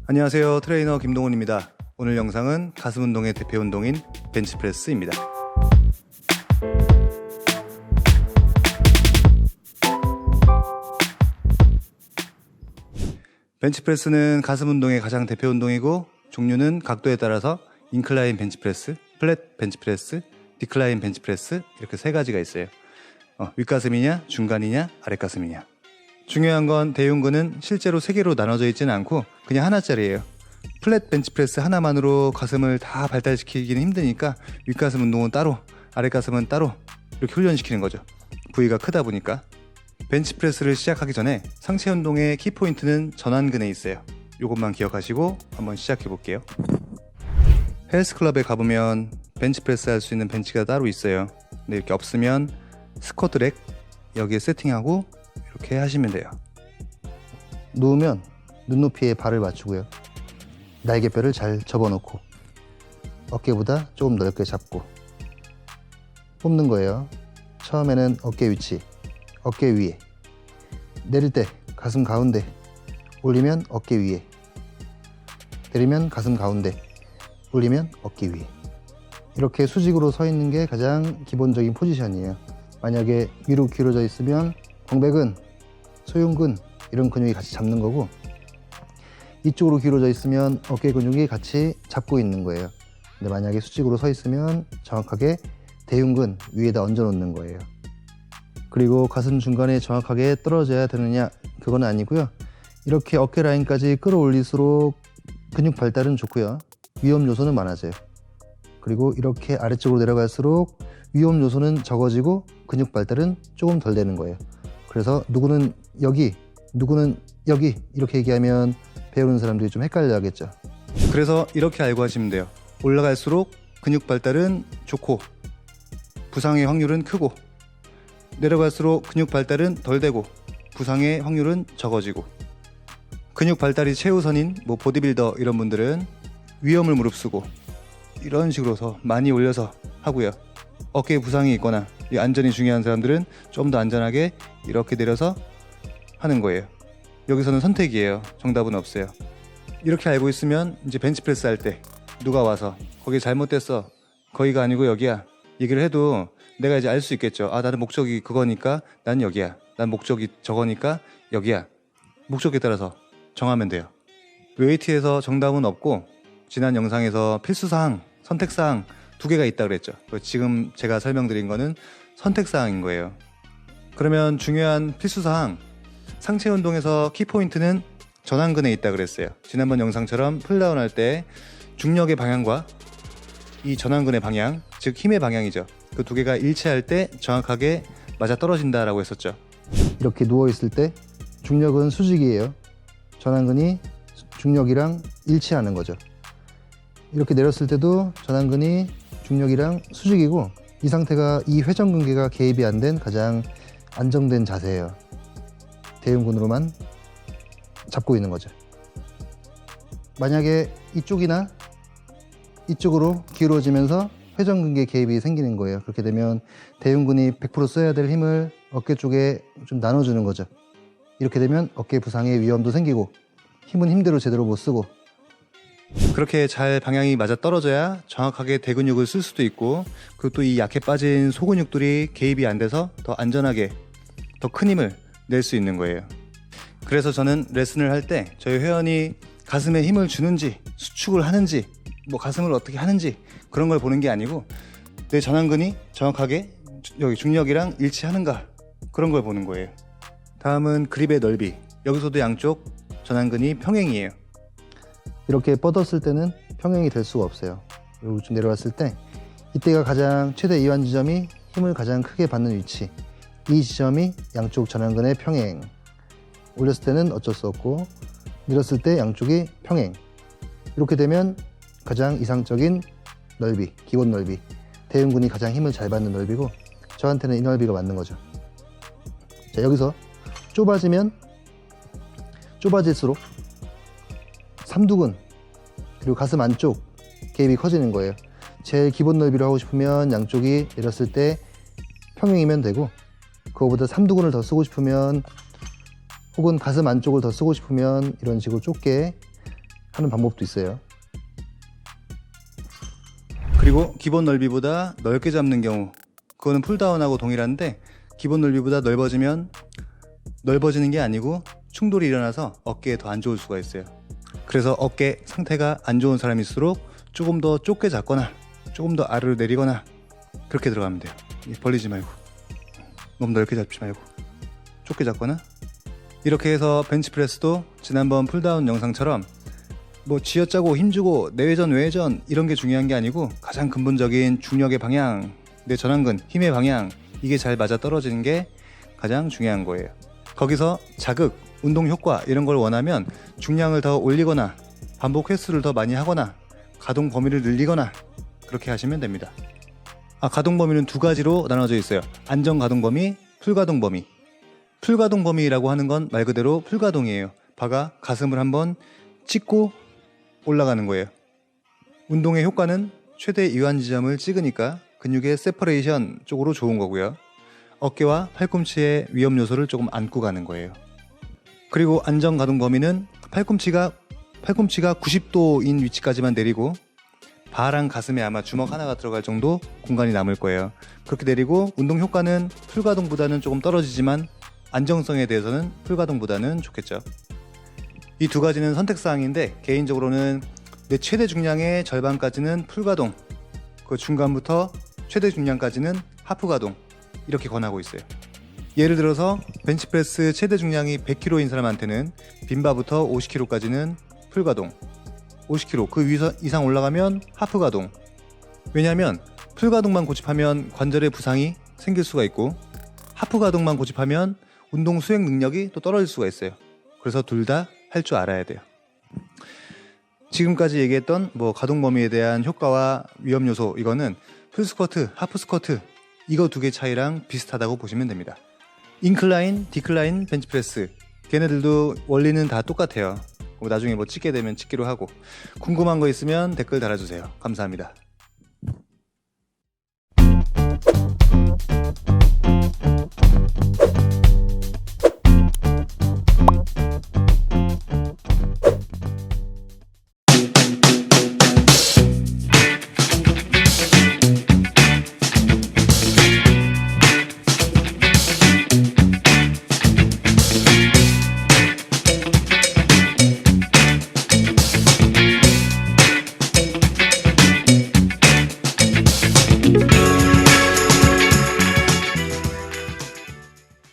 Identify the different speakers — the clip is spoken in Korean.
Speaker 1: 안녕하세요. 트레이너 김동훈입니다. 오늘 영상은 가슴 운동의 대표 운동인 벤치프레스입니다. 벤치프레스는 가슴 운동의 가장 대표 운동이고 종류는 각도에 따라서 인클라인 벤치프레스, 플랫 벤치프레스, 디클라인 벤치프레스 이렇게 세 가지가 있어요. 윗가슴이냐, 중간이냐, 아랫가슴이냐. 중요한 건 대흉근은 실제로 세 개로 나눠져 있지는 않고 그냥 하나짜리예요. 플랫 벤치프레스 하나만으로 가슴을 다 발달시키기는 힘드니까 윗가슴 운동은 따로, 아랫가슴은 따로 이렇게 훈련시키는 거죠. 부위가 크다 보니까. 벤치프레스를 시작하기 전에 상체 운동의 키포인트는 전완근에 있어요. 이것만 기억하시고 한번 시작해 볼게요. 헬스클럽에 가보면 벤치프레스 할 수 있는 벤치가 따로 있어요. 근데 이렇게 없으면 스쿼트 렉 여기에 세팅하고 이렇게 하시면 돼요. 누우면 눈높이에 발을 맞추고요. 날개뼈를 잘 접어놓고 어깨보다 조금 넓게 잡고 뽑는 거예요. 처음에는 어깨 위치, 어깨 위에, 내릴 때 가슴 가운데, 올리면 어깨 위에, 내리면 가슴 가운데, 올리면 어깨 위에. 이렇게 수직으로 서 있는 게 가장 기본적인 포지션이에요. 만약에 위로 기울어져 있으면 광배근, 소흉근 이런 근육이 같이 잡는 거고, 이쪽으로 기울어져 있으면 어깨 근육이 같이 잡고 있는 거예요. 근데 만약에 수직으로 서 있으면 정확하게 대흉근 위에다 얹어 놓는 거예요. 그리고 가슴 중간에 정확하게 떨어져야 되느냐, 그건 아니고요. 이렇게 어깨 라인까지 끌어올릴수록 근육 발달은 좋고요. 위험 요소는 많아져요. 그리고 이렇게 아래쪽으로 내려갈수록 위험 요소는 적어지고 근육 발달은 조금 덜 되는 거예요. 그래서 누구는 여기, 누구는 여기 이렇게 얘기하면 배우는 사람들이 좀 헷갈려 하겠죠. 그래서 이렇게 알고 하시면 돼요. 올라갈수록 근육 발달은 좋고 부상의 확률은 크고, 내려갈수록 근육 발달은 덜 되고 부상의 확률은 적어지고. 근육 발달이 최우선인 보디빌더 이런 분들은 위험을 무릅쓰고 이런 식으로서 많이 올려서 하고요. 어깨에 부상이 있거나 안전이 중요한 사람들은 좀 더 안전하게 이렇게 내려서 하는 거예요. 여기서는 선택이에요. 정답은 없어요. 이렇게 알고 있으면 이제 벤치프레스 할 때 누가 와서 거기 잘못됐어, 거기가 아니고 여기야 얘기를 해도 내가 이제 알 수 있겠죠. 나는 목적이 그거니까 난 여기야, 난 목적이 저거니까 여기야. 목적에 따라서 정하면 돼요. 웨이트에서 정답은 없고 지난 영상에서 필수사항, 선택사항 두 개가 있다 그랬죠. 지금 제가 설명드린 거는 선택사항인 거예요. 그러면 중요한 필수사항, 상체 운동에서 키포인트는 전완근에 있다 그랬어요. 지난번 영상처럼 풀다운 할 때 중력의 방향과 이 전완근의 방향, 즉 힘의 방향이죠. 그 두 개가 일치할 때 정확하게 맞아 떨어진다라고 했었죠. 이렇게 누워 있을 때 중력은 수직이에요. 전완근이 중력이랑 일치하는 거죠. 이렇게 내렸을 때도 전완근이 중력이랑 수직이고, 이 상태가 이 회전근개가 개입이 안 된 가장 안정된 자세예요. 대흉근으로만 잡고 있는 거죠. 만약에 이쪽이나 이쪽으로 기울어지면서 회전근개 개입이 생기는 거예요. 그렇게 되면 대흉근이 100% 써야 될 힘을 어깨 쪽에 좀 나눠주는 거죠. 이렇게 되면 어깨 부상의 위험도 생기고 힘은 힘대로 제대로 못 쓰고. 그렇게 잘 방향이 맞아 떨어져야 정확하게 대근육을 쓸 수도 있고, 그리고 또 이 약해 빠진 소근육들이 개입이 안 돼서 더 안전하게 더 큰 힘을 낼 수 있는 거예요. 그래서 저는 레슨을 할 때 저희 회원이 가슴에 힘을 주는지 수축을 하는지 가슴을 어떻게 하는지 그런 걸 보는 게 아니고 내 전완근이 정확하게 여기 중력이랑 일치하는가, 그런 걸 보는 거예요. 다음은 그립의 넓이. 여기서도 양쪽 전완근이 평행이에요. 이렇게 뻗었을 때는 평행이 될 수가 없어요. 그리고 좀 내려왔을 때 이때가 가장 최대 이완 지점이 힘을 가장 크게 받는 위치. 이 지점이 양쪽 전완근의 평행. 올렸을 때는 어쩔 수 없고 내렸을 때 양쪽이 평행. 이렇게 되면 가장 이상적인 넓이, 기본 넓이, 대흉근이 가장 힘을 잘 받는 넓이고, 저한테는 이 넓이가 맞는 거죠. 자, 여기서 좁아질수록 삼두근 그리고 가슴 안쪽 개입이 커지는 거예요. 제일 기본 넓이로 하고 싶으면 양쪽이 내렸을 때 평행이면 되고, 그거보다 삼두근을 더 쓰고 싶으면 혹은 가슴 안쪽을 더 쓰고 싶으면 이런 식으로 좁게 하는 방법도 있어요. 그리고 기본 넓이보다 넓게 잡는 경우, 그거는 풀다운하고 동일한데 기본 넓이보다 넓어지면 넓어지는 게 아니고 충돌이 일어나서 어깨에 더 안 좋을 수가 있어요. 그래서 어깨 상태가 안 좋은 사람일수록 조금 더 좁게 잡거나 조금 더 아래로 내리거나 그렇게 들어가면 돼요. 벌리지 말고, 너무 넓게 잡지 말고 좁게 잡거나. 이렇게 해서 벤치프레스도 지난번 풀다운 영상처럼 뭐 쥐어짜고 힘주고 내외전 외회전 이런 게 중요한 게 아니고 가장 근본적인 중력의 방향, 내 전완근, 힘의 방향, 이게 잘 맞아 떨어지는 게 가장 중요한 거예요. 거기서 자극, 운동 효과 이런 걸 원하면 중량을 더 올리거나 반복 횟수를 더 많이 하거나 가동 범위를 늘리거나 그렇게 하시면 됩니다. 가동 범위는 두 가지로 나눠져 있어요. 안정 가동 범위, 풀가동 범위. 풀가동 범위라고 하는 건 말 그대로 풀가동이에요. 바가 가슴을 한번 찍고 올라가는 거예요. 운동의 효과는 최대 이완 지점을 찍으니까 근육의 세퍼레이션 쪽으로 좋은 거고요. 어깨와 팔꿈치의 위험 요소를 조금 안고 가는 거예요. 그리고 안정 가동 범위는 팔꿈치가 90도인 위치까지만 내리고 바랑 가슴에 아마 주먹 하나가 들어갈 정도 공간이 남을 거예요. 그렇게 내리고 운동 효과는 풀가동보다는 조금 떨어지지만 안정성에 대해서는 풀가동보다는 좋겠죠. 이 두 가지는 선택사항인데 개인적으로는 내 최대 중량의 절반까지는 풀가동, 그 중간부터 최대 중량까지는 하프가동 이렇게 권하고 있어요. 예를 들어서 벤치프레스 최대 중량이 100kg인 사람한테는 빈바부터 50kg까지는 풀가동, 50kg 그 이상 올라가면 하프가동. 왜냐하면 풀가동만 고집하면 관절의 부상이 생길 수가 있고 하프가동만 고집하면 운동 수행 능력이 또 떨어질 수가 있어요. 그래서 둘 다 할 줄 알아야 돼요. 지금까지 얘기했던 가동 범위에 대한 효과와 위험 요소, 이거는 풀스쿼트, 하프스쿼트 이거 두 개 차이랑 비슷하다고 보시면 됩니다. 인클라인, 디클라인 벤치프레스 걔네들도 원리는 다 똑같아요. 나중에 찍게 되면 찍기로 하고. 궁금한 거 있으면 댓글 달아주세요. 감사합니다.